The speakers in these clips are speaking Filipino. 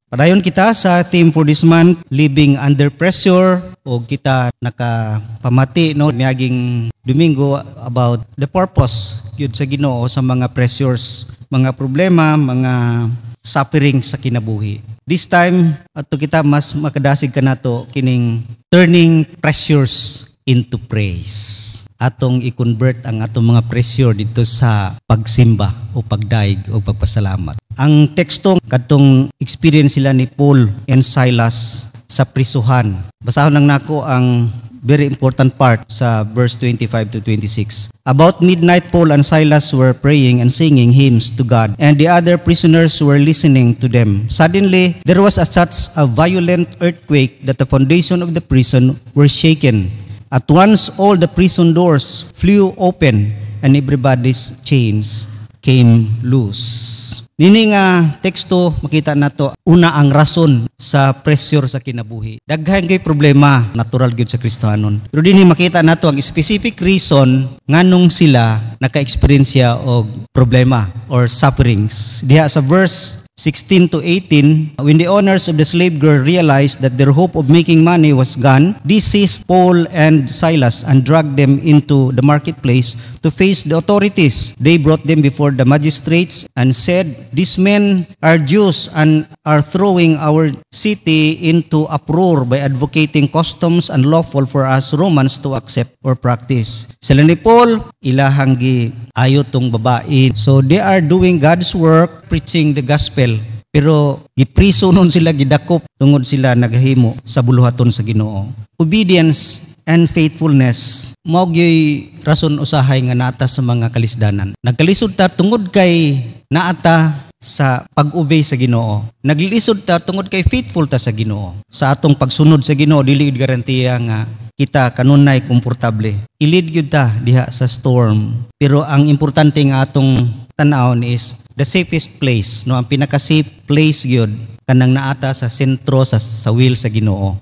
Padayon kita sa theme for this month, Living Under Pressure, o kita nakapamati no miaging Domingo about the purpose yun sa Ginoo sa mga pressures, mga problema, mga suffering sa kinabuhi. This time ato kita mas makadasig kanato kining turning pressures into praise. Atong i-convert ang atong mga pressure dito sa pagsimba o pagdaig o pagpasalamat. Ang teksto kadtong experience sila ni Paul and Silas sa prisuhan. Basahon lang nako ang very important part sa verse 25 to 26. About midnight, Paul and Silas were praying and singing hymns to God, and the other prisoners were listening to them. Suddenly, there was such a violent earthquake that the foundation of the prison were shaken. At once, all the prison doors flew open and everybody's chains came loose. Nini nga teksto makita nato una ang rason sa pressure sa kinabuhi. Daghan kay problema natural gyud sa Kristohanon. Pero dinhi makita nato ang specific reason nganong sila naka-experience og problema or sufferings. Diha sa verse 16 to 18, when the owners of the slave girl realized that their hope of making money was gone, they seized Paul and Silas and dragged them into the marketplace to face the authorities. They brought them before the magistrates and said, "These men are Jews and are throwing our city into uproar by advocating customs unlawful for us Romans to accept or practice." Sila ni Paul, ilahang gi ayo tong babae. So they are doing God's work, preaching the gospel. Pero gipriso nun sila, gidakop tungod sila naghimo sa buluhaton sa Ginoo. Obedience and faithfulness mao gyud rason usahay nga naata sa mga kalisdanan. Nagkalisod ta tungod kay naata sa pag-obey sa Ginoo. Naglilisod ta tungod kay faithful ta sa Ginoo. Sa atong pagsunod sa Ginoo dili gid garantiya nga kita kanunay komportable. Ilid gyud ta diha sa storm. Pero ang importante nga atong tan-awon is the safest place, no, ang pinaka-safe place gyud kanang naata sa sentro sa will sa Ginoo.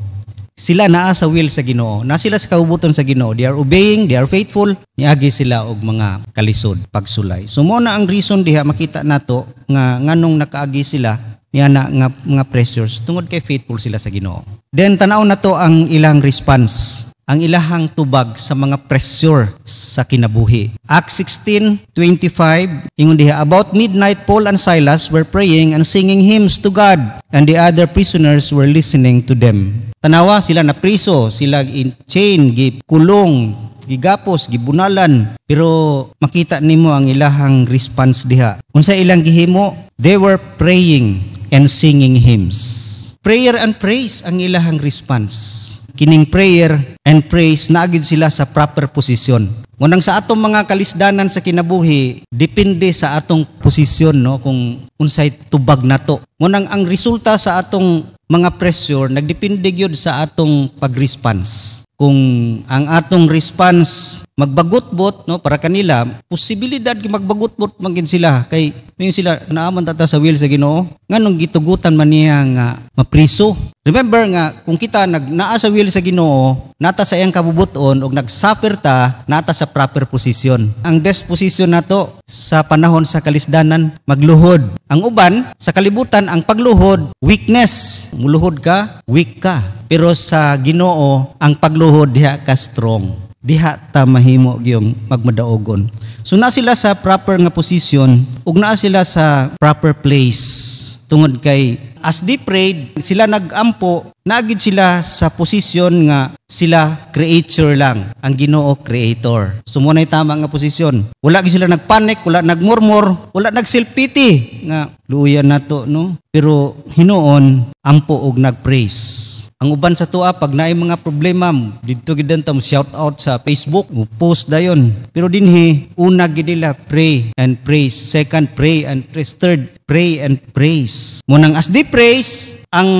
Sila naa sa will sa Ginoo, na sila sa kaubuton sa Ginoo. They are obeying, they are faithful, niagi sila og mga kalisod, pagsulay. So mo na ang reason diha makita nato nga nganong nakaagi sila niya na nga mga pressures tungod kay faithful sila sa Ginoo. Then tanaw na to ang ilang response, ang ilahang tubag sa mga pressure sa kinabuhi. Acts 16:25, ingon diha, about midnight Paul and Silas were praying and singing hymns to God, and the other prisoners were listening to them. Tanawa sila na priso, sila in chain, gikulong, gigapos, gibunalan. Pero makita nimo ang ilahang response diha. Unsa ilang gihimo? They were praying and singing hymns. Prayer and praise ang ilahang response. Kining prayer and praise naagid sila sa proper posisyon. Munang sa atong mga kalisdanan sa kinabuhi, depende sa atong posisyon, no, kung unsay tubag nato. Munang ang resulta sa atong mga pressure nagdepende gyud sa atong pag-response. Kung ang atong response magbagot-bot, no, para kanila posibilidad gi magbagot-bot man gid sila kay mayon sila naaman tata sa will sa Ginoo nganong gitugutan man niya nga mapriso. Remember nga kung kita naa sa will sa Ginoo, nata sa iyang kabubuton og nagsuffer ta, nata sa proper position. Ang best position nato sa panahon sa kalisdanan magluhod. Ang uban sa kalibutan ang pagluhod weakness. Muluhod ka, weak ka. Pero sa Ginoo ang pagluhod diha ka strong. Diha ta mahimo gyung magmadaogon. So na sila sa proper nga position ug naa sila sa proper place. Tungod kay as they prayed, sila nagampo, naagid sila sa posisyon nga sila creator lang, ang Ginoo creator. So mo nay tama nga posisyon. Wala gid sila nagpanik, wala nagmurmur, wala nagself-pity nga luya nato, no. Pero hinuon ampo og nagpraise. Ang uban sa tuwa pag naay mga problema didto gid mo shout out sa Facebook, mo post dayon. Pero dinhi una gid nila pray and praise, second pray and praise, third pray and praise. Munang as they praise, ang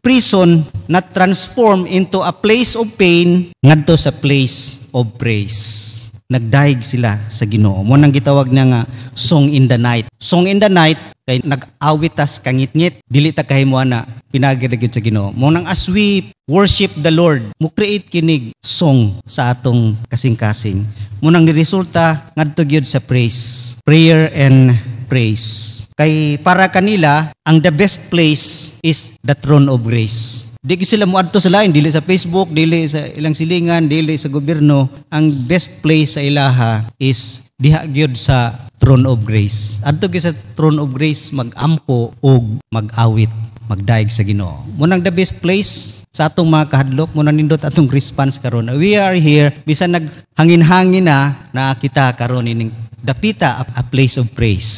prison na transform into a place of pain ngadto sa place of praise. Nagdaig sila sa Ginoo. Mo nang gitawag niya nga song in the night. Song in the night kay nag-awit tas kangit-ngit, dili ta kahimuan na pinagiragid sa Ginoo. Mo nang as we worship the Lord, mo create kinig song sa atong kasing-kasing. Mo nang niresulta ngadto gyud sa praise, prayer and nag-praise. Kay para kanila, ang the best place is the throne of grace. Di sila muadto sa lain, dili sa Facebook, dili sa ilang silingan, dili sa gobyerno. Ang best place sa ilaha is diha gyud sa throne of grace. Adto gyud sa throne of grace mag-ampo o mag-awit, magdaig sa Ginoo. Munang the best place sa atong mga kahadlok, muna nindot atong response karon. We are here, bisan naghangin-hangin na kita karon ining dapita a place of praise.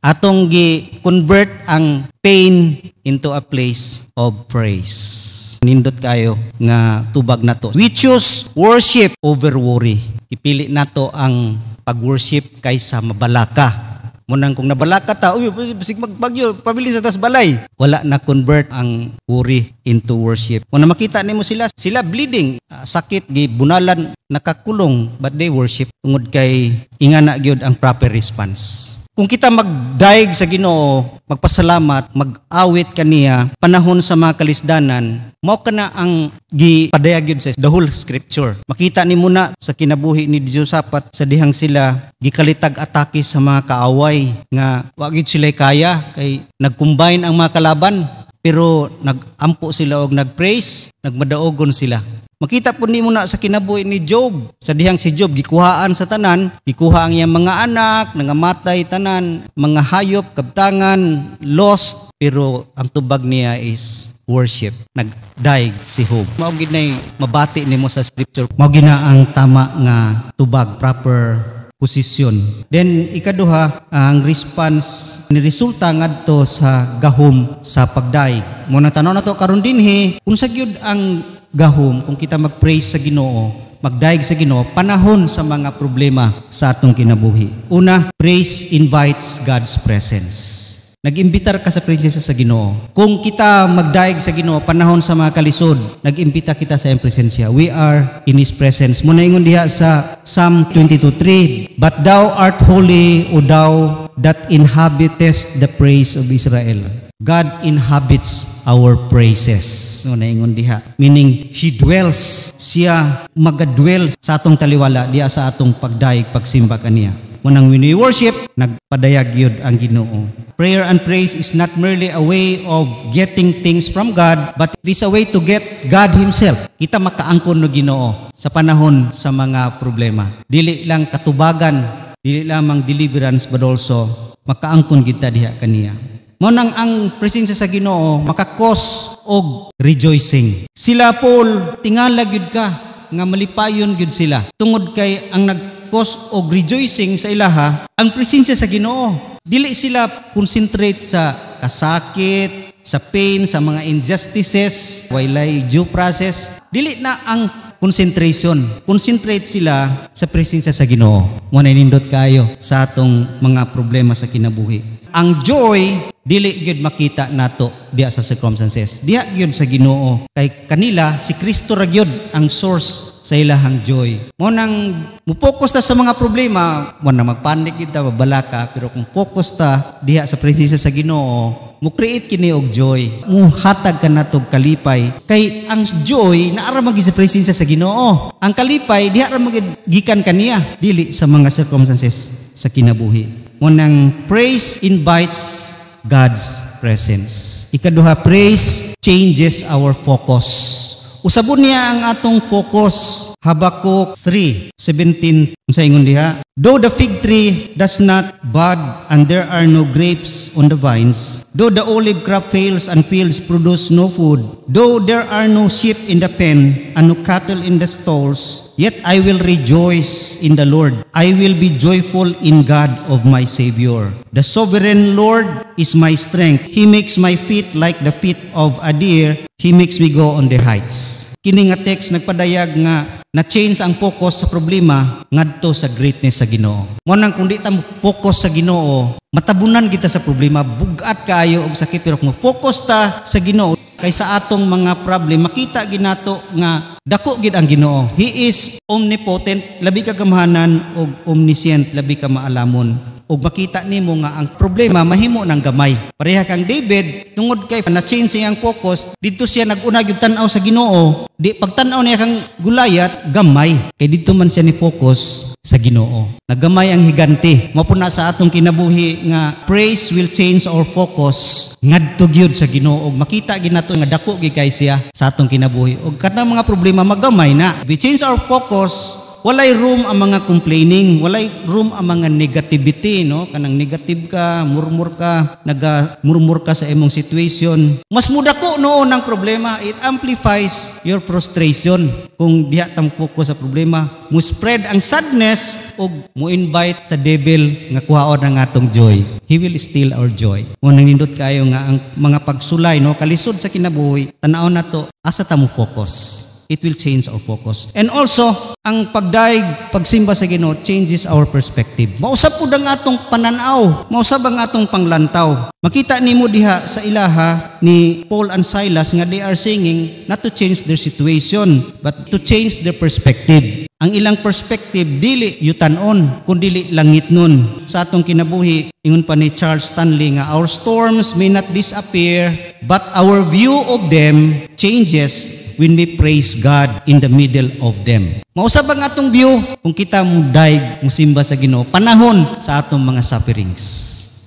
Atong gi-convert ang pain into a place of praise. Nindot kayo nga tubag nato. We choose worship over worry. Ipili nato ang pag-worship kaysa mabalaka. Munang kung nabalaka ta, uy, bisig magbagyo, pabili sa tas balay. Wala na convert ang worry into worship. Kung makita nimo sila bleeding, sakit, gibunalan, nakakulong, but they worship. Tungod kay ingana gyud ang proper response. Kung kita magdaig sa Ginoo, magpasalamat, mag-awit kaniya, panahon sa mga kalisdanan, mao kana ang gipadayag yun sa the whole scripture. Makita ni muna sa kinabuhi ni Jehoshaphat sa dihang sila gikalitag atake sa mga kaaway nga wa gyud sila kaya kay nagcombine ang mga kalaban pero nagampo sila og nagpraise, nagmadaogon sila. Makita po ni muna sa kinabuhi ni Job. Sa dihang si Job, gikuhaan sa tanan, gikuha ang iyang mga anak, nangamatay tanan, mga hayop, kabtangan, lost. Pero ang tubag niya is worship. Nagdaig si Job. Maugid na mabati ni mo sa scripture. Maugid na ang tama nga tubag, proper posisyon. Then ikaduha, ang response ni resulta ngadto sa gahom sa pagdaig. Muna tanaw na to karon dinhi, kung sa gyud ang gahom, kung kita mag-praise sa Ginoo, magdaig sa Ginoo, panahon sa mga problema sa atong kinabuhi. Una, praise invites God's presence. Nag-imbitar ka sa presensya sa Ginoo. Kung kita magdaig sa Ginoo, panahon sa mga kalisod, nag-imbita kita sa iyang presensya. We are in His presence. Muna ingon diha sa Psalm 22:3, But thou art holy, O thou that inhabitest the praise of Israel. God inhabits our praises. So, naingon diha. Meaning, He dwells. Siya magadwell sa atong taliwala, diya sa atong pagdaig, pagsimba kaniya. Munang when we worship, nagpadayag yun ang Ginoo. Prayer and praise is not merely a way of getting things from God, but it is a way to get God Himself. Kita makaangkon no Ginoo sa panahon sa mga problema. Dili lang katubagan, dili lamang deliverance, but also makaangkon kita diha kaniya. Monang ang presensya sa Ginoo makakos og rejoicing. Sila Paul tingala gyud ka nga malipayon gyud sila. Tungod kay ang nagkos og rejoicing sa ilaha ang presensya sa Ginoo. Dili sila concentrate sa kasakit, sa pain, sa mga injustices, walay due process. Dili na ang concentration. Concentrate sila sa presensya sa Ginoo. Mo na nindot kayo sa atong mga problema sa kinabuhi. Ang joy dili gyud makita nato diha sa circumstances. Diha gyud sa Ginoo. Kay kanila si Kristo ra gyud ang source sa ilahang joy. Mo nang mo-focus ta sa mga problema, mo na magpanik kita babalaka, pero kung focus ta diha sa presensya sa Ginoo, mo create kini og joy. Mo hatag ka natog kalipay. Kay ang joy naara magi sa presensya sa Ginoo. Ang kalipay diha ra magigikan kaniya dili sa mga circumstances sa kinabuhi. Mo nang praise invites God's presence. Ikaduha, praise changes our focus. Usabon niya ang atong focus. Habakkuk 3:17 sa ingon diha, though the fig tree does not bud and there are no grapes on the vines, though the olive crop fails and fields produce no food, though there are no sheep in the pen and no cattle in the stalls, yet I will rejoice in the Lord. I will be joyful in God of my Savior. The sovereign Lord is my strength. He makes my feet like the feet of a deer. He makes me go on the heights. Kini nga text nagpadayag nga na-change ang focus sa problema ngadto sa greatness sa Ginoo. Mo nang kung di ta mo focus sa Ginoo, matabunan kita sa problema, bugat kaayo og sakit, pero kung focus ta sa Ginoo kay sa atong mga problem, makita ginato nga dako gid ang Ginoo. He is omnipotent, labi ka kamahanan, og omniscient, labi ka maalamon. O makita nimo nga ang problema mahimo ng gamay. Pareha kang David, tungod kay na-change siyang focus, dito siya nag-una gyud tan-aw sa Ginoo. Di pagtan-aw niya kang Goliath, gamay. Kay dito man siya ni focus sa Ginoo. Nagamay ang higante. Mapuna sa atong kinabuhi nga praise will change our focus ngadto gyud sa Ginoo. Makita ginato nga dako gyud kay siya sa atong kinabuhi. Og katang mga problema magamay na. We change our focus. Walay room ang mga complaining, walay room ang mga negativity, no? Kanang negative ka, murmur ka, naga-murmur ka sa imong situation. Mas mudako noon ang problema, it amplifies your frustration. Kung diha tam focus sa problema, mo spread ang sadness o mo invite sa devil nga kuhaon ang atong joy. He will steal our joy. Mo nindot kayo nga ang mga pagsulay, no? Kalisod sa kinabuhi, tan-aw nato asa ta mo focus. It will change our focus. And also, ang pagdaig, pagsimba sa Ginoo changes our perspective. Mausap po ang atong pananaw, mausap ang atong panglantaw. Makita nimo diha sa ilaha ni Paul and Silas nga they are singing not to change their situation, but to change their perspective. Ang ilang perspective, dili yutanon, kundi langit nun. Sa atong kinabuhi, ingon pa ni Charles Stanley nga, our storms may not disappear, but our view of them changes when we praise God in the middle of them. Mausap ang atong view kung kita mo daig, musimba sa Ginoo, panahon sa atong mga sufferings.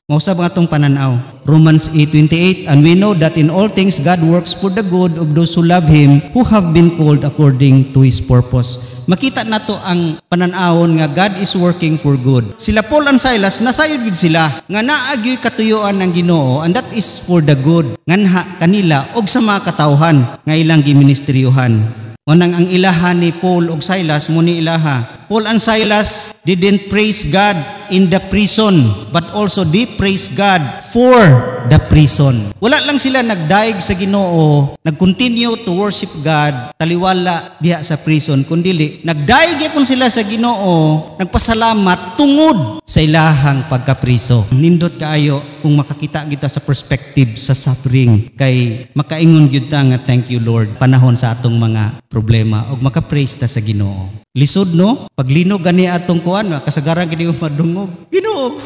Mausap ang atong pananaw. Romans 8:28, and we know that in all things God works for the good of those who love Him, who have been called according to His purpose. Makita nato ang pananawon nga God is working for good. Sila Paul and Silas, nasayod gid sila nga naagyoy katuyuan ng Ginoo, and that is for the good nganha kanila og sa mga katawhan nga ilang giministeryuhan. Unang ang ilaha ni Paul ug Silas mo ni ilaha. Paul and Silas didn't praise God in the prison, but also they praise God for the prison. Wala lang sila nagdaig sa Ginoo, nag-continue to worship God, taliwala diha sa prison, kundi nagdaig gyapon sila sa Ginoo, nagpasalamat tungod sa ilahang pagkapriso. Nindot kaayo kung makakita kita sa perspective sa suffering, kay makaingon gyud ta nga thank you Lord panahon sa atong mga problema og maka-praise ta sa Ginoo. Lisod no, paglinog gani atong kuan, kasagaran gid mo madungog. Ginoo,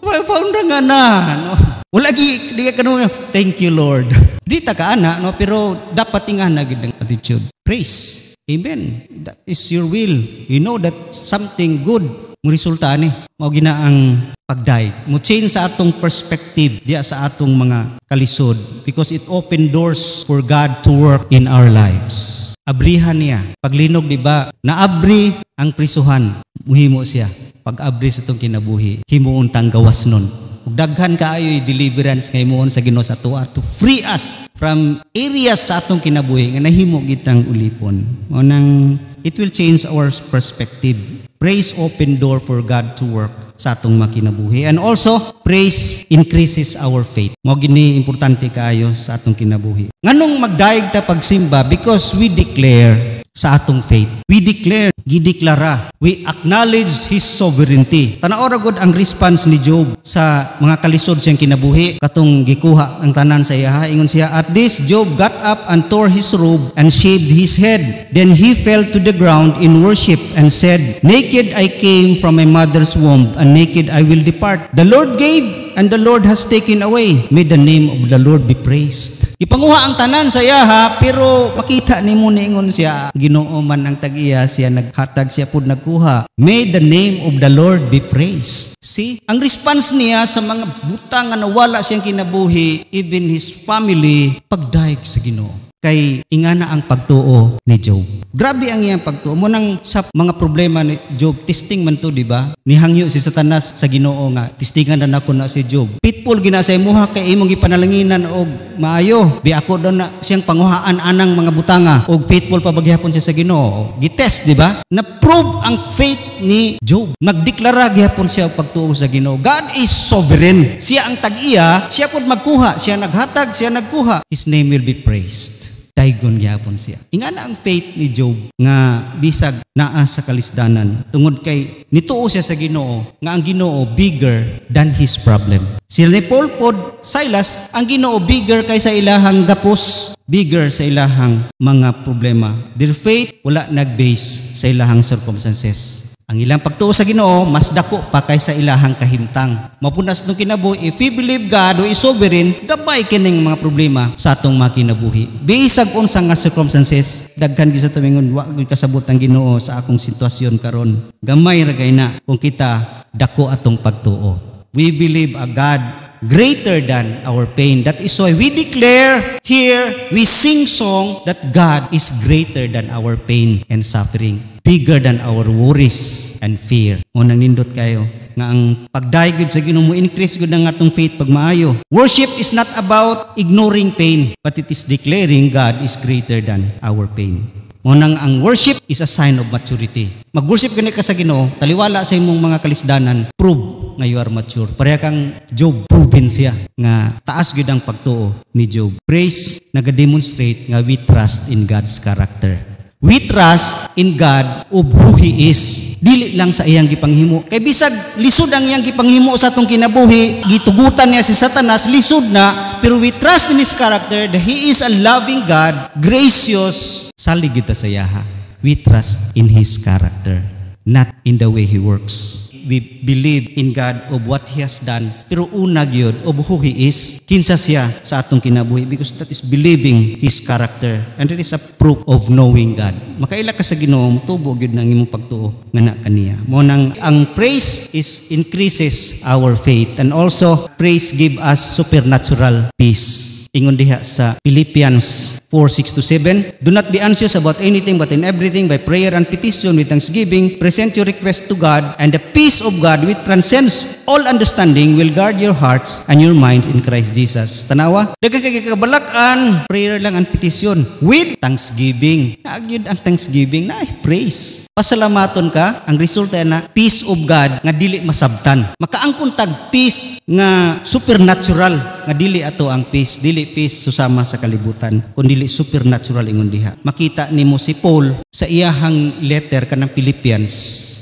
paunda nga na, no. Wala gi di ka kanu, thank you Lord. Di ta ka ana no, pero dapat ingana gid ang attitude. Praise. Amen. That is your will. You know that something good mo resulta ni mao gina ang pagdaig. Mo change sa atong perspective diya sa atong mga kalisod, because it open doors for God to work in our lives. Abrihan niya. Paglinog, di ba? Naabri ang prisuhan. Muhimo siya. Pag-abri sa itong kinabuhi, himuon tang gawas nun. Ug daghan kaayo'y deliverance nga himuon sa Ginoo sa tuwa to free us from areas sa atong kinabuhi nga nahimo gitang ulipon. Unang, it will change our perspective. Praise open door for God to work sa atong makinabuhi. And also, praise increases our faith. Mao gini importante kaayo sa atong kinabuhi. Nganong magdaig ta pagsimba? Because we declare sa atong faith. We declare, gideklara. We acknowledge His sovereignty. Tanaw ra gud ang response ni Job sa mga kalisod siyang kinabuhi. Katong gikuha ang tanan sa iya. Ingon siya, at this Job got up and tore his robe and shaved his head. Then he fell to the ground in worship and said, naked I came from my mother's womb, and naked I will depart. The Lord gave, and the Lord has taken away. May the name of the Lord be praised. Ipanguha ang tanan sa iya ha, pero makita ni mo niingon siya, Ginoo man ang tag-iya, siya naghatag, siya pud nagkuha. May the name of the Lord be praised. See, ang response niya sa mga butang nga nawala siyang kinabuhi, even his family, pagdaig sa Ginoo. Kay ingana ang pagtuo ni Job. Grabe ang iyang pagtuo. Munang sa mga problema ni Job, testing man to, di ba? Nihangyo si Satanas sa Ginoo nga, testingan na nako na si Job. Pitful gina sa imuha kay imong gipanalanginan og maayo. Bi ako daw na siyang panguhaan anang mga butanga og faithful pa bagyapon siya sa Ginoo. Gitest, di ba? Na-prove ang faith ni Job. Nagdeklara gyapon siya og pagtuo sa Ginoo. God is sovereign. Siya ang tag-iya, siya pud magkuha, siya naghatag, siya nagkuha. His name will be praised. Daigon gyapon siya. Ingana ang faith ni Job nga bisag naa sa kalisdanan tungod kay nituo siya sa Ginoo nga ang Ginoo bigger than his problem. Sila ni Paul pod Silas, ang Ginoo bigger kaysa ilahang gapos, bigger sa ilahang mga problema. Their faith wala nag-base sa ilahang circumstances. Ang ilang pagtuo sa Ginoo mas dako pa kaysa ilahang kahimtang. Mapunas nung kinabuhi, if we believe God who is sovereign, gabay kining mga problema sa atong mga kinabuhi. Bisag unsa nga circumstances, daghan gyud sa tumingon wa gyud kasabot ang Ginoo sa akong sitwasyon karon. Gamay ra gay na kung kita dako atong pagtuo. We believe a God greater than our pain. That is why we declare here, we sing song that God is greater than our pain and suffering, bigger than our worries and fear. O nang nindot kayo nga ang pagdaig sa Ginoo mo increase gud ang atong faith pag maayo. Worship is not about ignoring pain, but it is declaring God is greater than our pain. Munang ang worship is a sign of maturity. Mag-worship gani ka sa Ginoo, taliwala sa imong mga kalisdanan, prove nga you are mature. Pareha kang Job, proven siya nga taas gyud ang pagtuo ni Job. Praise nagademonstrate nga we trust in God's character. We trust in God of who He is. Dili lang sa iyang gipanghimo. Kay bisag lisod ang iyang gipanghimo sa atong kinabuhi, gitugutan niya si Satanas, lisod na, pero we trust in His character that He is a loving God, gracious. Salig kita sa yaha. We trust in His character, not in the way He works. We believe in God of what He has done, pero una gyud of who He is, kinsa siya sa atong kinabuhi, because that is believing His character, and that is a proof of knowing God. Makaila ka sa Ginoo, mutubo gyud nang imong pagtuo nga na kaniya. Mo nang ang praise is increases our faith, and also praise give us supernatural peace. Ingon diha sa Philippians 4:6-7, do not be anxious about anything, but in everything by prayer and petition with thanksgiving present your request to God, and the peace of God which transcends all understanding will guard your hearts and your minds in Christ Jesus. Tanawa, daghang kay kabalakan, prayer lang ang petition with thanksgiving. Naagid ang thanksgiving na praise. Pasalamaton ka, ang resulta na peace of God nga dili masabtan. Makaangkon tag peace nga supernatural nga dili ato ang peace, dili peace susama sa kalibutan, kundi supernatural ingon diha. Makita nimo si Paul sa iyahang letter kanang Philippians.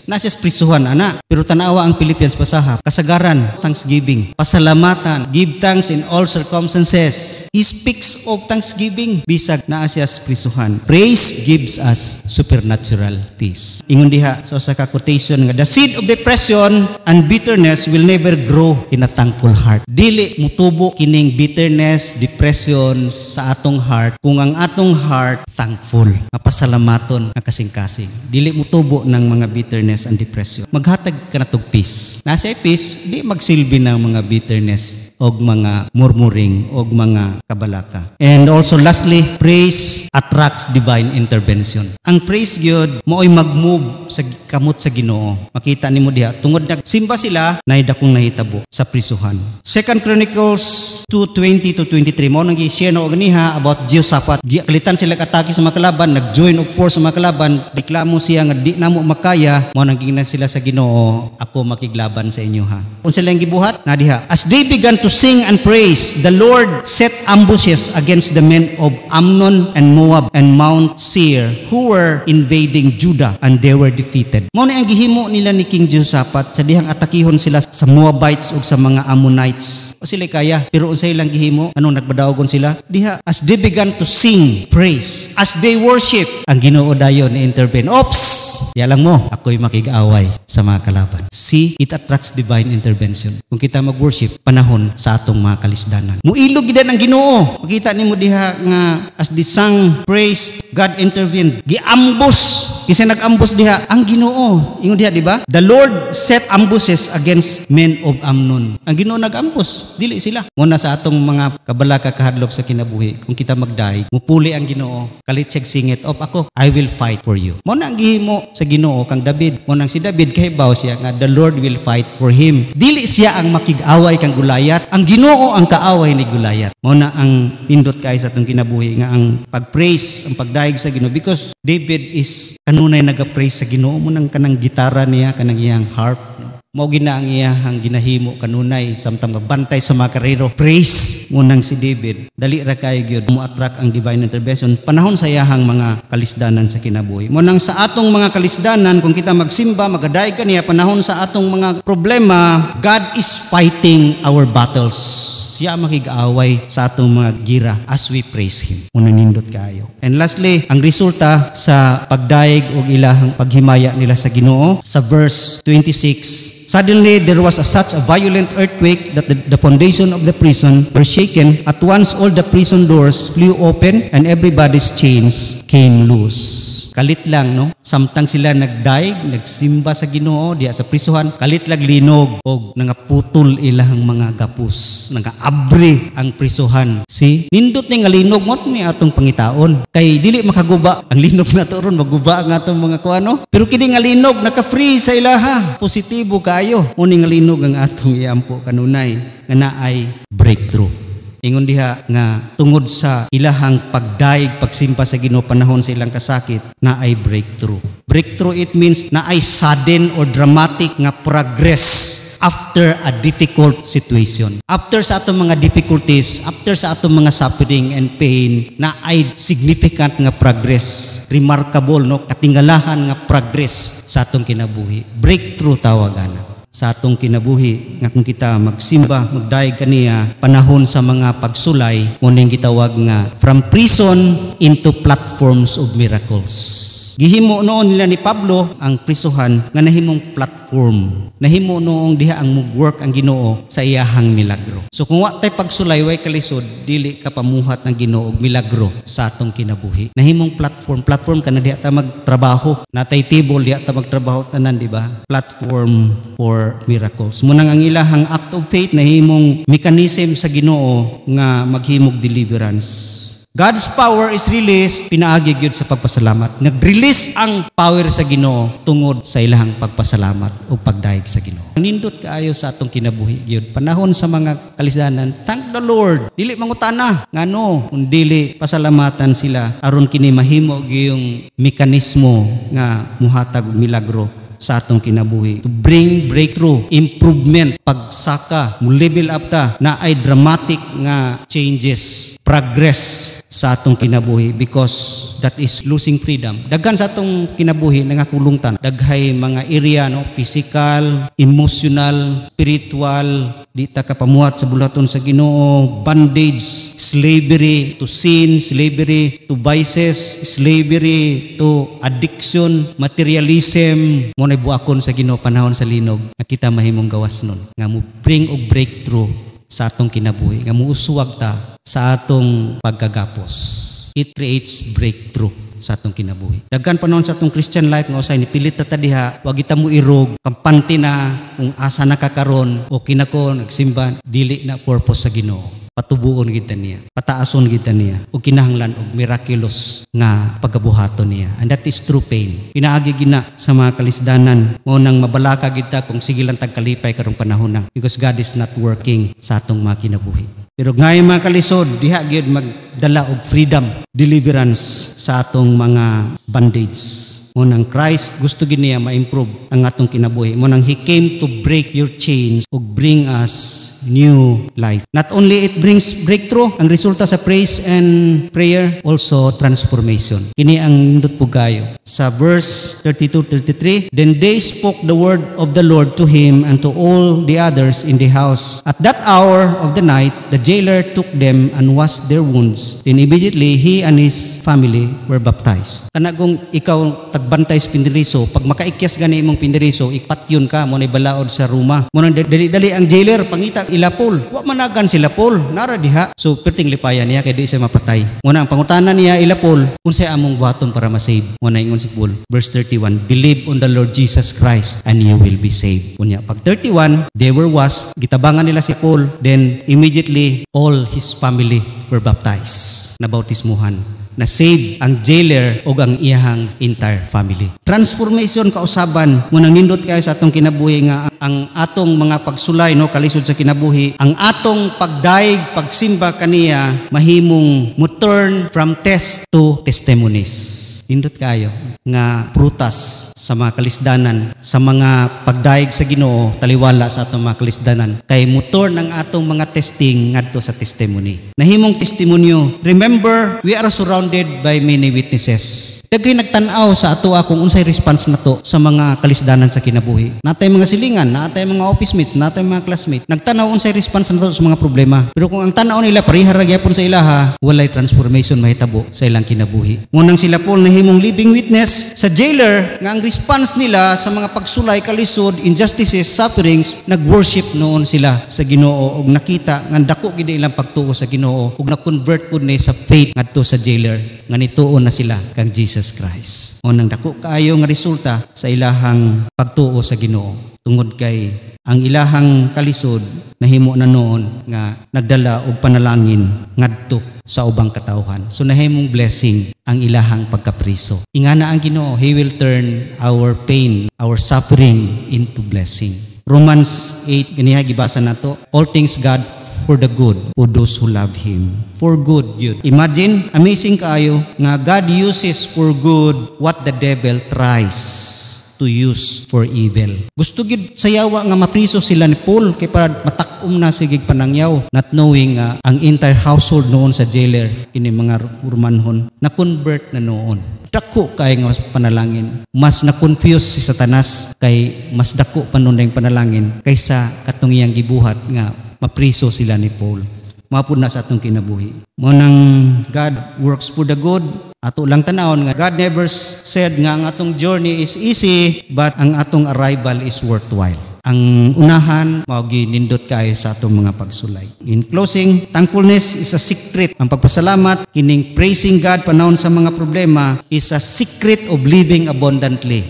Nasa prisuhan ana, pero tanawa ang Philippians pasahap. Kasagaran, thanksgiving, pasalamatan, give thanks in all circumstances. He speaks of thanksgiving bisag naa siya sa prisuhan. Praise gives us supernatural peace. Ingon diha sa usa ka quotation nga the seed of depression and bitterness will never grow in a thankful heart. Dili mutubo kining bitterness, depression sa atong heart kung ang atong heart thankful, mapasalamaton ang kasing-kasing. Dili mutubo ng mga bitterness and depression. Maghatag ka na tog peace. Nasa peace, di magsilbi ng mga bitterness og mga murmuring og mga kabalaka. And also lastly, praise attracts divine intervention. Ang praise gyud mao'y mag-move sa kamot sa Ginoo. Makita nimo diha tungod nagsimba sila nay dakong nahitabo sa prisuhan. 2 Chronicles 2:20-23 mo nang gi-share na og niha about Jehoshaphat. Kalitan sila kataki sa mga kalaban, nag-join og force sa mga kalaban, reklamo siya nga di namo makaya, mo nang gingnan sila sa Ginoo, ako makiglaban sa inyo ha. Unsa lang gibuhat? Nga diha, as they began to sing and praise, the Lord set ambushes against the men of Ammon and Moab and Mount Seir who were invading Judah, and they were defeated. Mao ni ang gihimo nila ni King Jehoshaphat sa dihang atakihon sila sa Moabites ug sa mga Ammonites. O sila kaya, pero unsay lang gihimo, anong nagbadaogon sila? Diha, as they began to sing praise, as they worship, ang Ginoo dayon ni intervene. Oops! Yalang mo, ako'y makig-away sa mga kalaban. See, it attracts divine intervention. Kung kita mag-worship, panahon sa atong mga kalisdanan. Muilog gid ang Ginoo. Makita nimo diha nga as the song praise, God intervened. Giambus. Kasi nag-ambush diha ang Ginoo. Ingon diha, di ba? The Lord set ambushes against men of Ammon. Ang Ginoo nag-ambush, dili sila. Muna sa atong mga kabalaka kahadlok sa kinabuhi, kung kita magdaig, mupuli ang Ginoo, kalit siya singit, "Op ako, I will fight for you." Muna ang gihimo sa Ginoo kang David. Muna si David kahibaw siya nga the Lord will fight for him. Dili siya ang makig-away kang Gulayat, ang Ginoo ang kaaway ni Gulayat. Muna ang nindot kay sa atong kinabuhi nga ang pag-praise, ang pagdaig sa Ginoo, because David is kanunay naga-praise sa Ginoo mo nang kanang gitara niya, kanang iyang harp. Mao gina ang iyang ginahimo kanunay samtang mabantay sa mga karero. Praise mo nang si David. Dali ra kay gyud mo attract ang divine intervention panahon sa iyahang mga kalisdanan sa kinabuhi. Mo nang sa atong mga kalisdanan kung kita magsimba, magadaig kaniya panahon sa atong mga problema, God is fighting our battles. siya makig-away sa atong mga gira as we praise Him. Unang nindot kaayo. And lastly, ang resulta sa pagdaig o ilahang paghimaya nila sa Ginoo sa verse 26, suddenly, there was such a violent earthquake that the foundation of the prison were shaken. At once, all the prison doors flew open and everybody's chains came loose. Kalit lang, no? Samtang sila nagdaig, nagsimba sa Ginoo diya sa prisuhan, kalit lang linog o nangaputol ilahang mga gapus, nagaabri ang prisuhan. See? Nindot ni nga linog mo ni atong pangitaon. Kay dili makaguba ang linog na to ron, maguba ang atong mga kuano. Pero kini nga linog naka-free sa ilaha. Positibo kayo. Uni nga linog ang atong iampo kanunay nga naay breakthrough. Ingon diha nga tungod sa ilahang pagdaig, pagsimpa sa Ginoo panahon sa ilang kasakit, na ay breakthrough. Breakthrough, it means na ay sudden or dramatic nga progress after a difficult situation. After sa atong mga difficulties, after sa atong mga suffering and pain, na ay significant nga progress, remarkable, no, katingalahan nga progress sa atong kinabuhi. Breakthrough tawagan sa atong kinabuhi nga kung kita magsimba, magdaig kaniya panahon sa mga pagsulay, muning gitawag nga from prison into platforms of miracles. Gihimo noon nila ni Pablo ang prisuhan nga nahimong platform. Nahimo noong diha ang mugwork ang Ginoo sa iyahang milagro. So kung wa tay pagsulay way kalisod, dili ka pamuhat ng Ginoo og milagro sa atong kinabuhi. Nahimong platform kana diha ta magtrabaho. Natay table diha ta magtrabaho tanan, di ba? Platform for miracles. Munang ang ilahang act of faith nahimong mechanism sa Ginoo nga maghimog deliverance. God's power is released, pinaagi gyud sa pagpasalamat. Nag-release ang power sa Ginoo tungod sa ilahang pagpasalamat o pagdaig sa Ginoo. Nindot kaayo sa atong kinabuhi gyud. Panahon sa mga kalisdanan, thank the Lord. Dili mangutana ngano kun dili pasalamatan sila aron kini mahimo gyung mekanismo nga muhatag og milagro sa atong kinabuhi to bring breakthrough, improvement, pagsaka, mo level up ta na ay dramatic nga changes, progress sa atong kinabuhi because that is losing freedom. Daghan sa atong kinabuhi nangakulong ta. Daghay mga area, no, physical, emotional, spiritual, di ta kapamuhat sa bulaton sa Ginoo, bondage, slavery to sin, slavery to vices, slavery to addiction, materialism. Mo nay buakon sa Ginoo panahon sa linog nga kita mahimong gawas nun nga mo bring og breakthrough sa atong kinabuhi, nga muuswag ta sa atong pagkagapos. It creates breakthrough sa atong kinabuhi. Daghan panahon sa atong Christian life nga usay nipilit ta diha, wa kita mo irog, kampante na kung asa nakakaron o kinako nagsimba, dili na purpose sa Ginoo. Patubuon kita niya, pataason kita niya, o kinahanglan og miraculous nga pagkabuhaton niya. And that is true pain. Pinaagi gina sa mga kalisdanan, mo nang mabalaka kita kung sige lang tagkalipay karong panahon na, because God is not working sa atong mga kinabuhi. Pero ngayon mga kalisod, diha gyud magdala og freedom, deliverance sa atong mga bondage. Munang Christ gusto gid niya ma-improve ang atong kinabuhi. Munang He came to break your chains ug bring us new life. Not only it brings breakthrough, ang resulta sa praise and prayer, also transformation. Kini ang nindot pugayo. Sa verse 32-33, then they spoke the word of the Lord to him and to all the others in the house. At that hour of the night, the jailer took them and washed their wounds. Then immediately he and his family were baptized. Kanagong ikaw tagbantay sa pindiriso, pag makaikyas gani imong pindiriso, ipatyon ka mo na balaod sa ruma. Mo nang dali-dali ang jailer pangita ilapol. Wa managan sila pol, nara diha. So perting lipayan niya kay di siya mapatay. Muna ang pangutanan niya ilapol, unsay among buhaton para ma-save. Muna ingon si Paul, verse 31, believe on the Lord Jesus Christ and you will be saved. Unya pag 31, they were washed, gitabangan nila si Paul, then immediately all his family were baptized. Nabautismuhan. Na save ang jailer o ang iyahang entire family. Transformation kausaban mo nang nindot kayo sa atong kinabuhi nga ang atong mga pagsulay, no, kalisod sa kinabuhi, ang atong pagdaig, pagsimba kaniya mahimong mo turn from test to testimonies. Nindot kayo nga prutas sa mga kalisdanan, sa mga pagdaig sa Ginoo, taliwala sa atong mga kalisdanan. Kay mo turn ang atong mga testing ngadto sa testimony. Nahimong testimonyo. Remember, we are surrounded by many witnesses. Daghay nagtan-aw sa ato kung unsay response nato sa mga kalisdanan sa kinabuhi. Natay mga silingan, natay mga office mates, natay mga classmates, nagtan-aw unsay response nato sa mga problema. Pero kung ang tan-aw nila parihar ra gyapon sa ilaha, walay transformation mahitabo sa ilang kinabuhi. Ngunang sila Paul nahimong living witness sa jailer nga ang response nila sa mga pagsulay, kalisod, injustices, sufferings, nag-worship noon sila sa Ginoo ug nakita nga dako gid ilang pagtuo sa Ginoo ug na-convert pud ni sa faith ngadto sa jailer nga nituo na sila kang Jesus Christ. O nang dako kaayo nga resulta sa ilahang pagtuo sa Ginoo tungod kay ang ilahang kalisod nahimo na noon nga nagdala og panalangin ngadto sa ubang katawhan. So nahimong blessing ang ilahang pagkapriso. Ingana ang Ginoo, He will turn our pain, our suffering into blessing. Romans 8 ganiha gibasa nato, all things God for the good for those who love Him. For good yun. Imagine, amazing kaayo nga God uses for good what the devil tries to use for evil. Gusto gid sayawa nga mapriso sila ni Paul kay para matakom na sigig panangyaw, not knowing ang entire household noon sa jailer kini mga Romanhon na convert na noon. Dako kay nga panalangin, mas na-confuse si Satanas kay mas dako pa noon ang panalangin kaysa katong iyang gibuhat nga mapriso sila ni Paul. Mapud na sa atong kinabuhi. Mo nang God works for the good. Ato lang tanawon nga God never said nga ang atong journey is easy, but ang atong arrival is worthwhile. Ang unahan, mao ginindot kayo sa atong mga pagsulay. In closing, thankfulness is a secret. Ang pagpasalamat, kining praising God panahon sa mga problema is a secret of living abundantly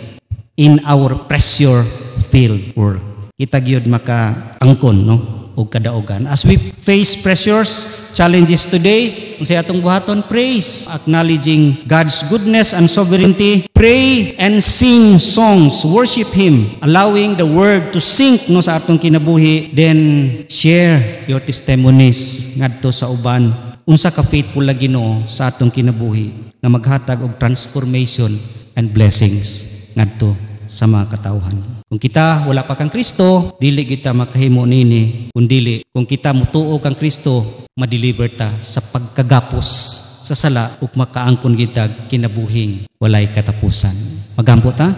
in our pressure-filled world. Kita gyud makaangkon, no? O kadaogan. As we face pressures, challenges today, kung sa atong buhaton, praise, acknowledging God's goodness and sovereignty, pray and sing songs, worship Him, allowing the word to sink no sa atong kinabuhi, then share your testimonies ngadto sa uban. Unsa ka faithful la Ginoo sa atong kinabuhi na maghatag og transformation and blessings ngadto sa mga katawhan. Kung kita wala pa kang Kristo, dili kita makahimo nini. Kung dili, kung kita mutuo kang Kristo, madeliver ta sa pagkagapos sa sala ug makaangkon kita kinabuhing walay katapusan. Magampo ta?